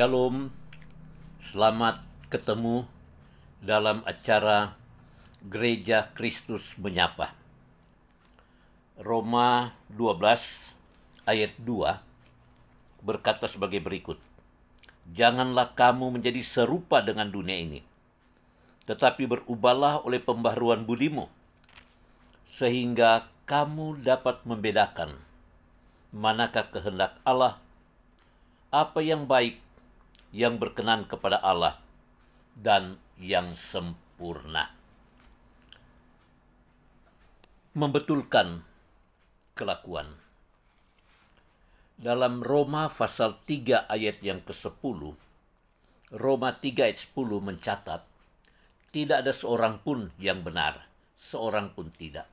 Shalom, selamat ketemu dalam acara Gereja Kristus Menyapa. Roma 12 ayat 2 berkata sebagai berikut. Janganlah kamu menjadi serupa dengan dunia ini, tetapi berubahlah oleh pembaharuan budimu, sehingga kamu dapat membedakan manakah kehendak Allah, apa yang baik, yang berkenan kepada Allah, dan yang sempurna. Membetulkan kelakuan. Dalam Roma pasal 3 ayat yang ke-10, Roma 3 ayat 10 mencatat, tidak ada seorang pun yang benar, seorang pun tidak.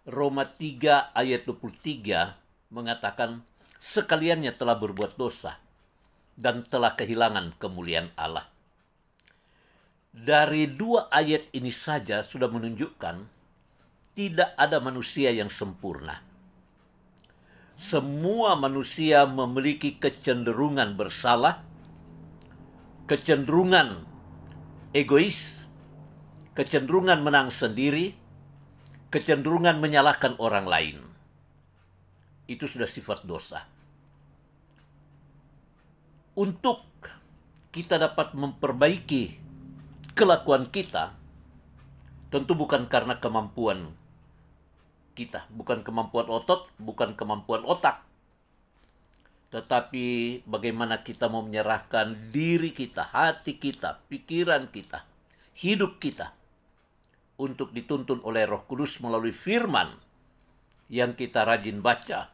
Roma 3 ayat 23 mengatakan, sekaliannya telah berbuat dosa dan telah kehilangan kemuliaan Allah. Dari dua ayat ini saja sudah menunjukkan tidak ada manusia yang sempurna. Semua manusia memiliki kecenderungan bersalah, kecenderungan egois, kecenderungan menang sendiri, kecenderungan menyalahkan orang lain. Itu sudah sifat dosa. Untuk kita dapat memperbaiki kelakuan kita, tentu bukan karena kemampuan kita, bukan kemampuan otot, bukan kemampuan otak, tetapi bagaimana kita mau menyerahkan diri kita, hati kita, pikiran kita, hidup kita untuk dituntun oleh Roh Kudus melalui firman yang kita rajin baca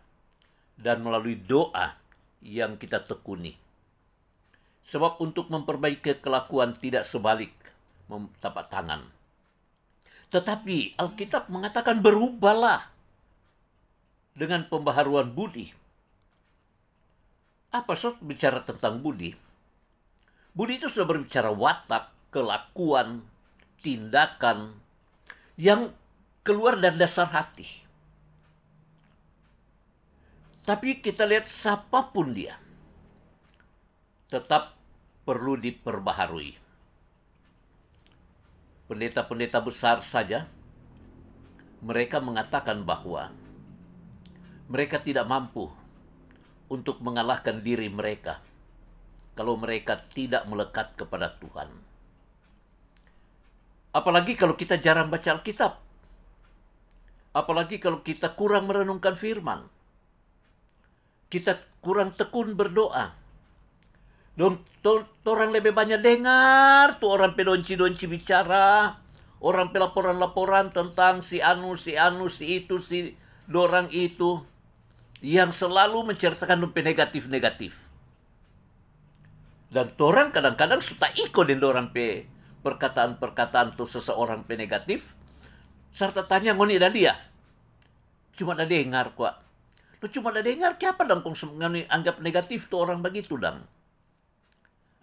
dan melalui doa yang kita tekuni. Sebab untuk memperbaiki kelakuan tidak sebalik tapak tangan. Tetapi Alkitab mengatakan berubahlah dengan pembaharuan budi. Apa maksud bicara tentang budi? Budi itu sudah berbicara watak, kelakuan, tindakan yang keluar dari dasar hati. Tapi kita lihat siapapun dia, tetap perlu diperbaharui. Pendeta-pendeta besar saja, mereka mengatakan bahwa mereka tidak mampu untuk mengalahkan diri mereka kalau mereka tidak melekat kepada Tuhan. Apalagi kalau kita jarang baca Alkitab. Apalagi kalau kita kurang merenungkan firman. Kita kurang tekun berdoa. Orang lebih banyak dengar tuh orang pedonci-donci bicara, orang pelaporan-laporan tentang si anu, si itu, si dorang itu, yang selalu menceritakan negatif-negatif. Dan orang kadang-kadang suka ikut dengan orang perkataan-perkataan tuh seseorang negatif, serta tanya ngoni dah dia. Cuma dah dengar kok. Lu cuma dah dengar, kenapa dong kong anggap negatif tuh orang begitu dong?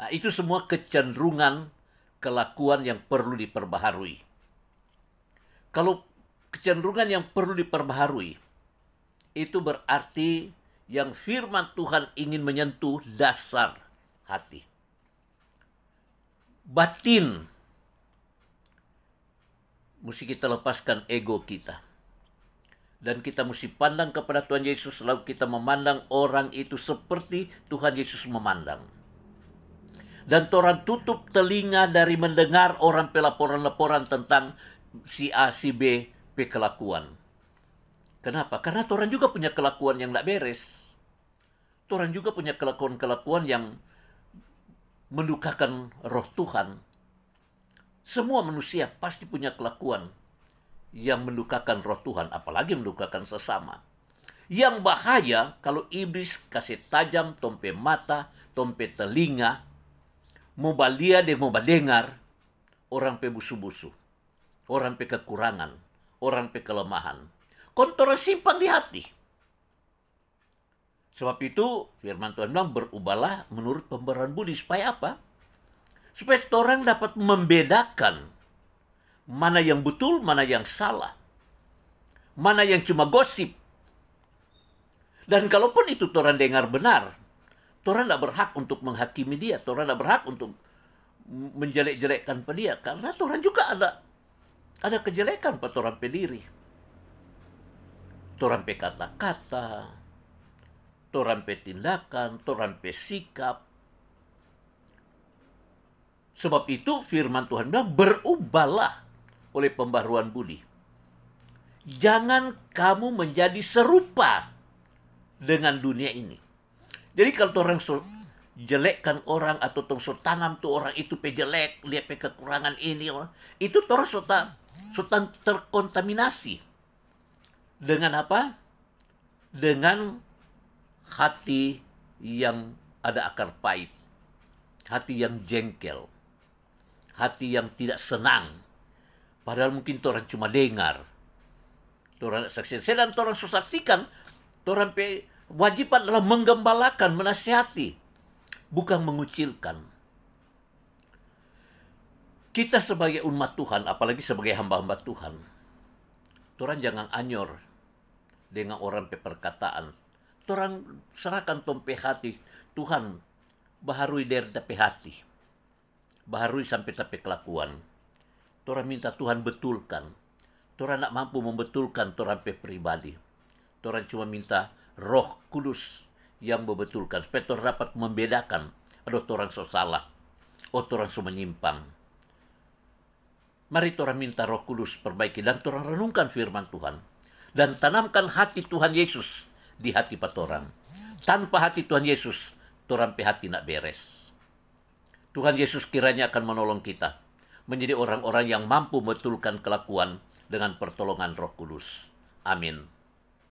Nah, itu semua kecenderungan kelakuan yang perlu diperbaharui. Kalau kecenderungan yang perlu diperbaharui, itu berarti yang firman Tuhan ingin menyentuh dasar hati. Batin. Mesti kita lepaskan ego kita. Dan kita mesti pandang kepada Tuhan Yesus, lalu kita memandang orang itu seperti Tuhan Yesus memandang. Dan orang tutup telinga dari mendengar orang pelaporan-laporan tentang si A, si B, kelakuan. Kenapa? Karena orang juga punya kelakuan yang tidak beres. Orang juga punya kelakuan-kelakuan yang mendukakan roh Tuhan. Semua manusia pasti punya kelakuan yang mendukakan roh Tuhan, apalagi mendukakan sesama. Yang bahaya kalau iblis kasih tajam tompe mata, tompe telinga, mau balia dia mau dengar orang pe busu-busu, orang pe kekurangan, orang pe kelemahan. Kontor simpan di hati. Sebab itu firman Tuhan bilang berubahlah menurut pembaharuan budi. Supaya apa? Supaya orang dapat membedakan mana yang betul, mana yang salah. Mana yang cuma gosip. Dan kalaupun itu orang dengar benar, Torang tidak berhak untuk menghakimi dia, torang tidak berhak untuk menjelek-jelekkan dia, karena torang juga ada kejelekan pada torang pe diri. Torang pe kata-kata, torang pe tindakan, torang pe sikap. Sebab itu firman Tuhan bilang, berubahlah oleh pembaruan budi. Jangan kamu menjadi serupa dengan dunia ini. Jadi kalau orang jelekkan orang atau tong so tanam tuh orang itu pe jelek, lihat pe kekurangan ini, itu orang so terkontaminasi. Dengan apa? Dengan hati yang ada akar pahit, hati yang jengkel, hati yang tidak senang. Padahal mungkin orang cuma dengar, orang saksikan. Sedang orang saksikan, orang pe wajiban adalah menggembalakan, menasihati, bukan mengucilkan. Kita sebagai umat Tuhan, apalagi sebagai hamba-hamba Tuhan, orang jangan anyor dengan orang pe perkataan. Orang serahkan tompe hati, Tuhan baharui dari tapi hati, baharui sampai tapi kelakuan. Orang minta Tuhan betulkan. Orang nak mampu membetulkan orang pe pribadi. Orang cuma minta Roh Kudus yang membetulkan supaya orang dapat membedakan ada orang so salah, orang so menyimpang. Mari orang minta Roh Kudus perbaiki dan orang renungkan firman Tuhan dan tanamkan hati Tuhan Yesus di hati orang. Tanpa hati Tuhan Yesus, orang pe hati nak beres. Tuhan Yesus kiranya akan menolong kita menjadi orang-orang yang mampu membetulkan kelakuan dengan pertolongan Roh Kudus. Amin.